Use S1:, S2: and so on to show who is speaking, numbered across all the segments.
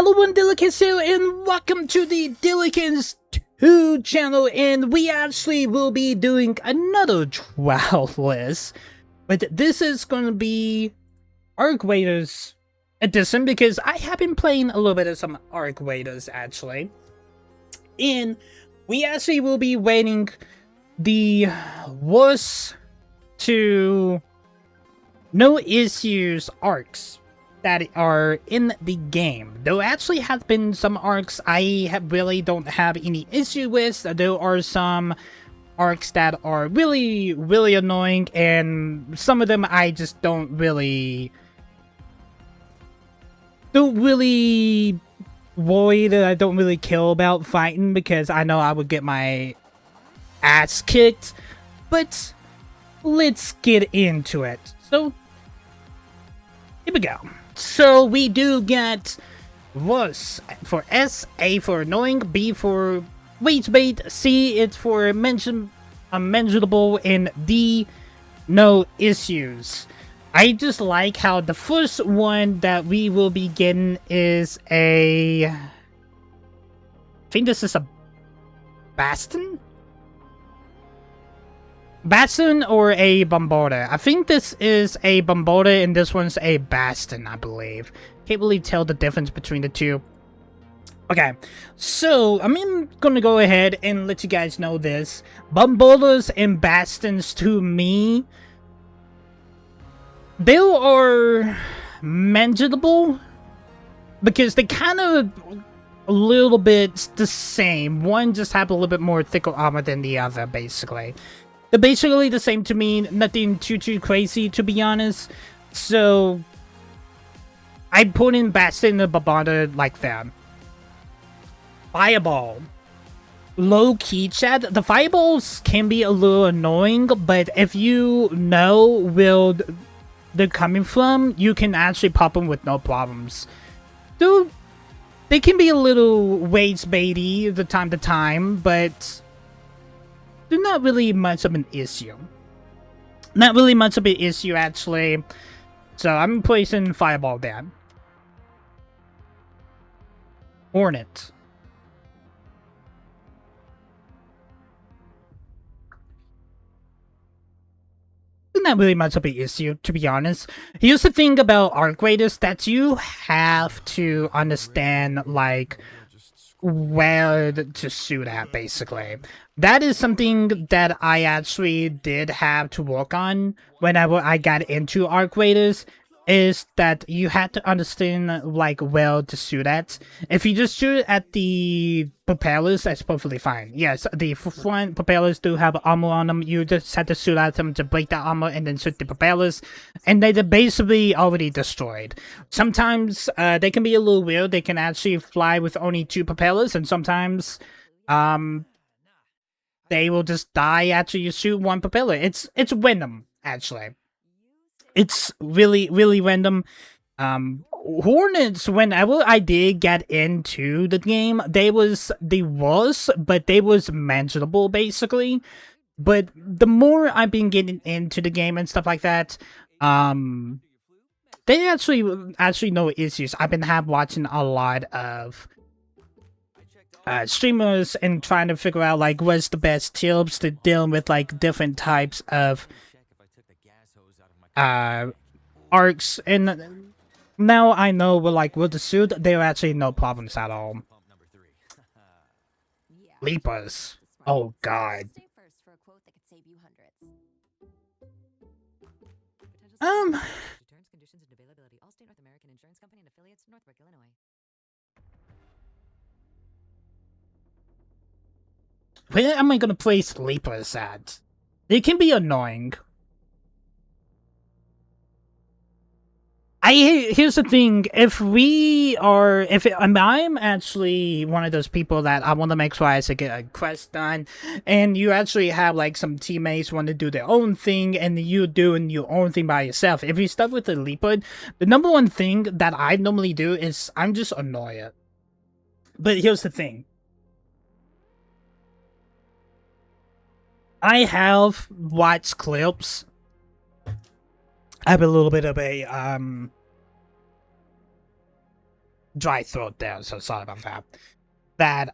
S1: Hello and Dillykins here, and welcome to the Dillykins 2 channel, and we actually will be doing another trial list, but this is going to be Arc Raiders edition, because I have been playing a little bit of some Arc Raiders actually, and we actually will be waiting the worst to no issues arcs that are in the game. There actually have been some arcs I really don't have any issue with. There are some arcs that are really annoying, and some of them I just don't really worry that I don't really care about fighting, because I know I would get my ass kicked. But let's get into it. So here we go. So we do get worse for S, A for annoying, B for wait bait, C it's for unmentionable, and D no issues. I just like how the first one that we will be getting is I think this is a Bastion? Bastion or a Bombarder. I think this is a Bombarder and this one's a Bastion, I believe. Can't really tell the difference between the two. Okay, so I'm gonna go ahead and let you guys know this. Bombarders and Bastions, to me, they are manageable because they kind of a little bit the same. One just have a little bit more thicker armor than the other, basically. They're basically the same to me, nothing too crazy, to be honest. So I put in Bastion and Bombarder like that. Fireball. Low key, chat. The fireballs can be a little annoying, but if you know where they're coming from, you can actually pop them with no problems. Dude, they can be a little waist baity the time to time, but they're not really much of an issue. Not really much of an issue, actually. So I'm placing Fireball there. Hornet. Not really much of an issue, to be honest. Here's the thing about Arc Raiders, that you have to understand, like, where to shoot at, basically. That is something that I actually did have to work on whenever I got into Arc Raiders, is that you had to understand, like, where to shoot at. If you just shoot at the propellers, that's perfectly fine. Yes, the front propellers do have armor on them. You just have to shoot at them to break that armor and then shoot the propellers, and they're basically already destroyed. Sometimes they can be a little weird. They can actually fly with only 2 propellers, and sometimes they will just die after you shoot 1 propeller. It's random, actually. It's really random. Hornets, whenever I did get into the game, they was but they was manageable, basically. But the more I've been getting into the game and stuff like that, they actually no issues. I've been watching a lot of streamers and trying to figure out, like, what's the best tips to dealing with, like, different types of arcs, and now I know with the suit, there are actually no problems at all. Leapers. Oh god. Where am I gonna place Leapers at? They can be annoying. Here's the thing, I'm actually one of those people that I want to make sure I get a quest done, and you actually have, like, some teammates want to do their own thing, and you doing your own thing by yourself. If you stuck with the Leaper, the number one thing that I normally do is I'm just annoyed. But here's the thing. I have watched clips. I have a little bit of a dry throat there, so sorry about that. That,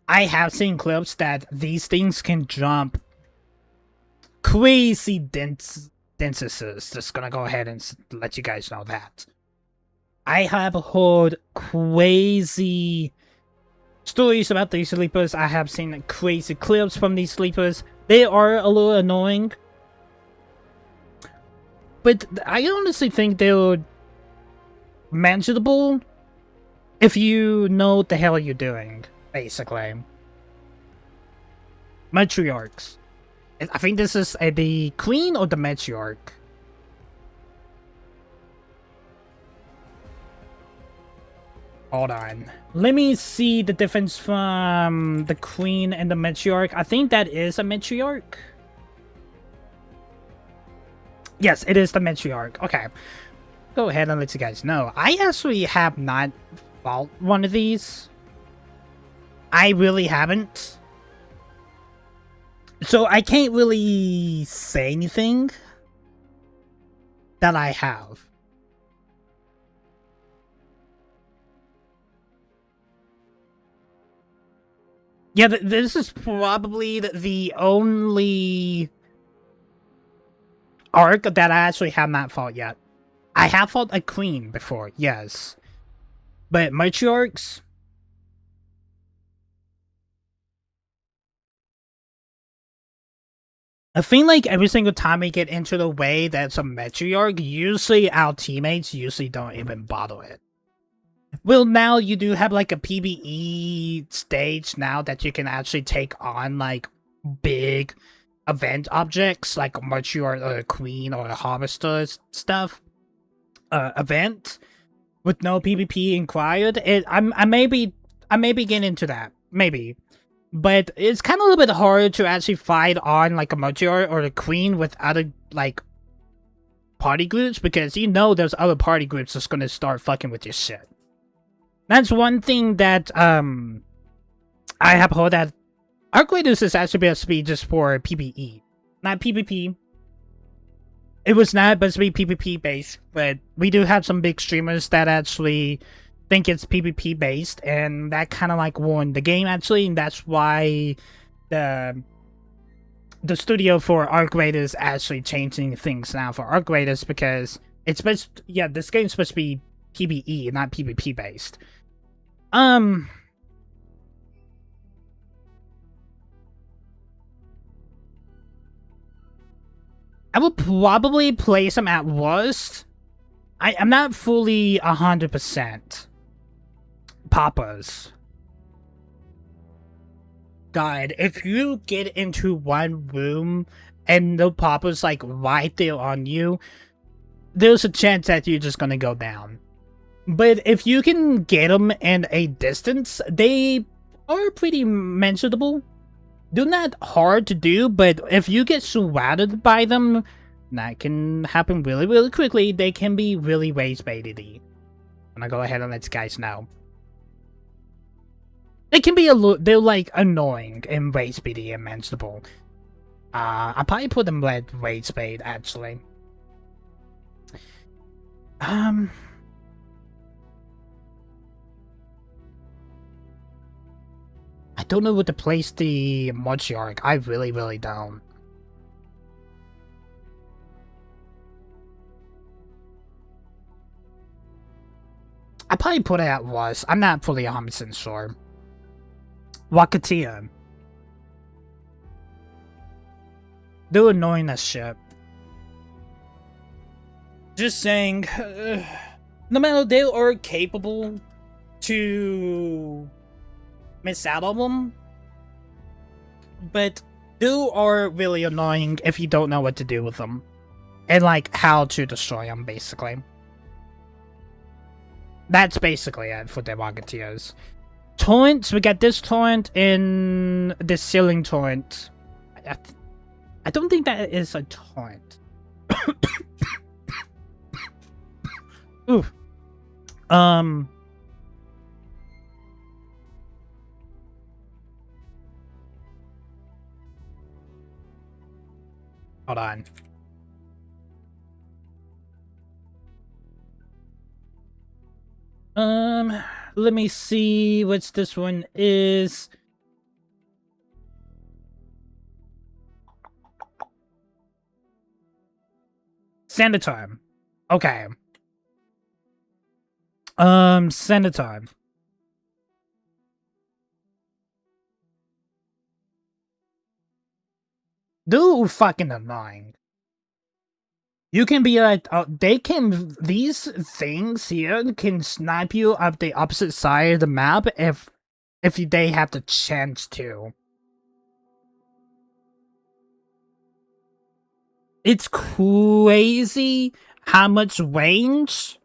S1: I have seen clips that these things can jump crazy densities. Just gonna go ahead and let you guys know that. I have heard crazy stories about these sleepers. I have seen crazy clips from these sleepers. They are a little annoying. But I honestly think they're manageable if you know what the hell you're doing, basically. Matriarchs. I think this is the queen or the matriarch. Hold on. Let me see the difference from the queen and the matriarch. I think that is a matriarch. Yes, it is the matriarch. Okay. Go ahead and let you guys know. I actually have not fought one of these. I really haven't. So I can't really say anything that I have. Yeah, this is probably the only arc that I actually have not fought yet. I have fought a queen before, yes. But matriarchs? I feel like every single time we get into the way that's a matriarch, usually our teammates usually don't even bother it. Well, now you do have like a PvE stage now that you can actually take on like big event objects like a matriarch or a queen or a harvester stuff. Event with no PvP required. I may be getting into that, maybe. But it's kind of a little bit hard to actually fight on like a matriarch or a queen with other like party groups because you know there's other party groups that's gonna start fucking with your shit. That's one thing that I have heard that Arc Raiders is actually supposed to be just for PvE, not PvP. It was not supposed to be PvP based, but we do have some big streamers that actually think it's PvP based, and that kind of like ruined the game actually, and that's why the studio for Arc Raiders actually changing things now for Arc Raiders because it's supposed this game's supposed to be PvE, not PvP based. I will probably play some at worst. I'm not fully 100%. Papas. God, if you get into one room and the Papa's like right there on you, there's a chance that you're just gonna go down. But if you can get them in a distance, they are pretty manageable. They're not hard to do, but if you get surrounded by them, that can happen really, really quickly. They can be really rage baity. I'm gonna go ahead and let you guys know. They can be they're like annoying and rage baity and manageable. I probably put them with rage bait actually. I don't know where to place the matriarch. I really, really don't. I probably put it at was. I'm not fully 100% sure. Wakatia. They're annoying as shit. Just saying, no matter they are capable to miss out on them, but they are really annoying if you don't know what to do with them. And like how to destroy them, basically. That's basically it for the Wagatiers. Torrents, we got this torrent and this ceiling torrent. I don't think that is a torrent. Ooh. Hold on. Let me see what this one is. Senator. Okay. Senator. Dude, fucking annoying. You can be like, these things here can snipe you up the opposite side of the map if they have the chance to. It's crazy how much range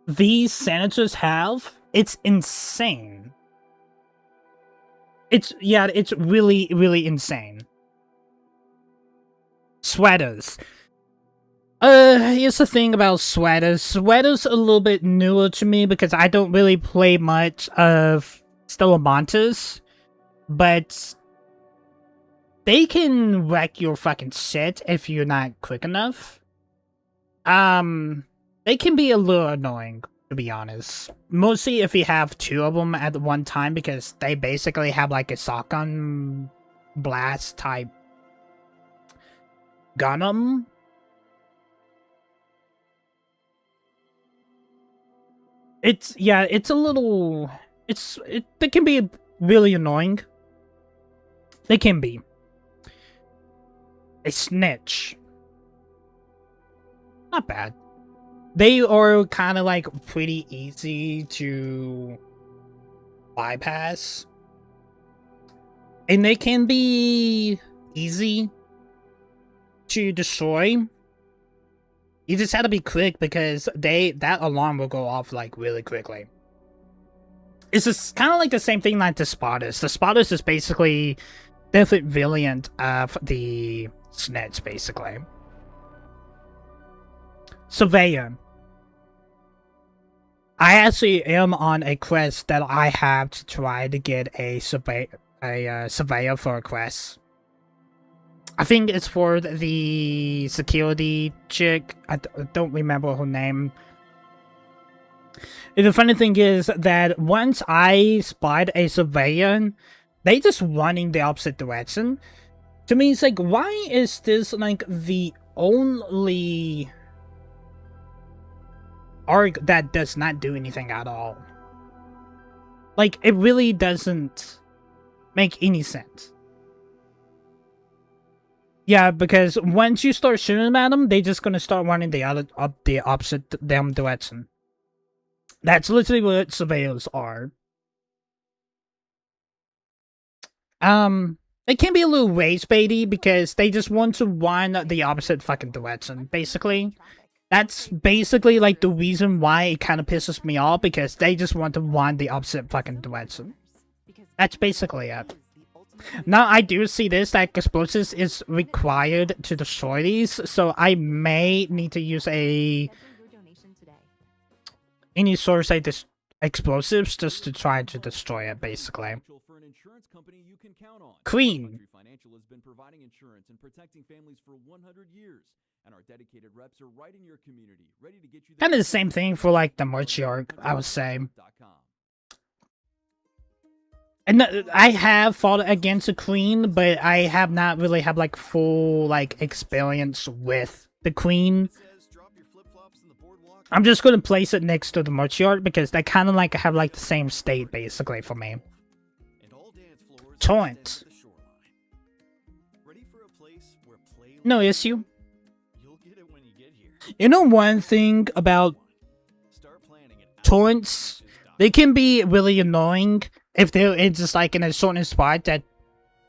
S1: these senators have. It's insane. It's really, really insane. Sweaters. Here's the thing about sweaters. Sweaters are a little bit newer to me because I don't really play much of Stellamontes, but they can wreck your fucking shit if you're not quick enough. They can be a little annoying, to be honest. Mostly if you have two of them at one time, because they basically have like a shotgun blast type gun on them. It's a little... They can be really annoying. They can be. A snitch. Not bad. They are kind of like pretty easy to bypass. And they can be easy to destroy. You just have to be quick because that alarm will go off like really quickly. It's just kind of like the same thing like the spotters. The spotters is basically different variant of the snitch, basically. Surveyor. I actually am on a quest that I have to try to get a surveyor for a quest. I think it's for the security chick. I don't remember her name. And the funny thing is that once I spot a surveyor, they just run in the opposite direction. To me, it's like, why is this like the only arc that does not do anything at all? Like, it really doesn't make any sense. Yeah, because once you start shooting at them, they're just gonna start running the opposite damn direction. That's literally what surveillors are. It can be a little race baity because they just want to run the opposite fucking direction, basically. That's basically like the reason why it kind of pisses me off, because they just want to run the opposite fucking direction. That's basically it. Now, I do see this, that explosives is required to destroy these, so I may need to use any source like this explosives just to try to destroy it, basically. Queen.
S2: Financial has been providing insurance and protecting families for 100 years, and our dedicated reps are right in your community, ready to get you
S1: kind of the same thing for like the matriarch, I would say. And I have fought against a queen, but I have not really had like full like experience with the queen. I'm just gonna place it next to the matriarch because they kind of like have like the same state basically for me. Torrent. No issue. You know one thing about torrents? They can be really annoying if they're just like in a certain spot that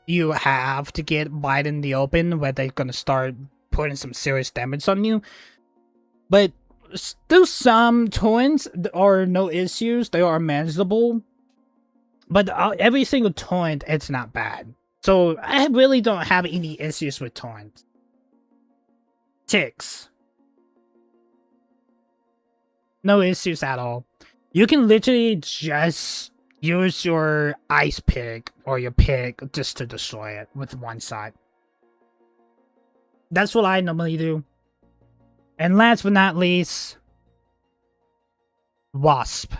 S1: you have to get wide in the open where they're gonna start putting some serious damage on you. But still, some torrents are no issues, they are manageable. But every single torrent, it's not bad. So I really don't have any issues with torrents. Ticks. No issues at all. You can literally just use your ice pick or your pick just to destroy it with one shot. That's what I normally do. And last but not least, Wasp.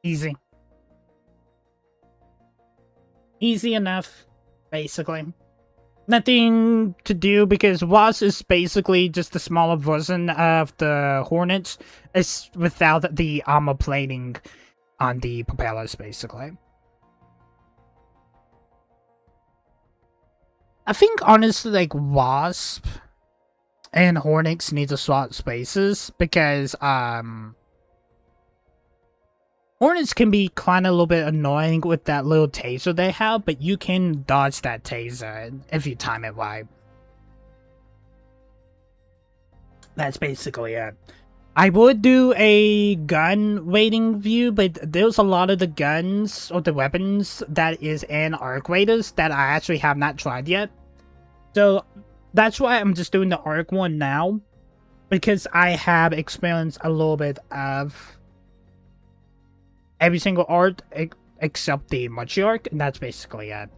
S1: Easy. Easy enough, basically. Nothing to do because Wasp is basically just a smaller version of the Hornets. It's without the armor plating on the propellers, basically. I think honestly, like Wasp and Hornets need to swap spaces because Hornets can be kind of a little bit annoying with that little taser they have, but you can dodge that taser if you time it right. That's basically it. I would do a gun rating view, but there's a lot of the guns or the weapons that is in Arc Raiders that I actually have not tried yet. So that's why I'm just doing the Arc one now, because I have experienced a little bit of every single art except the Matriarch, and that's basically it.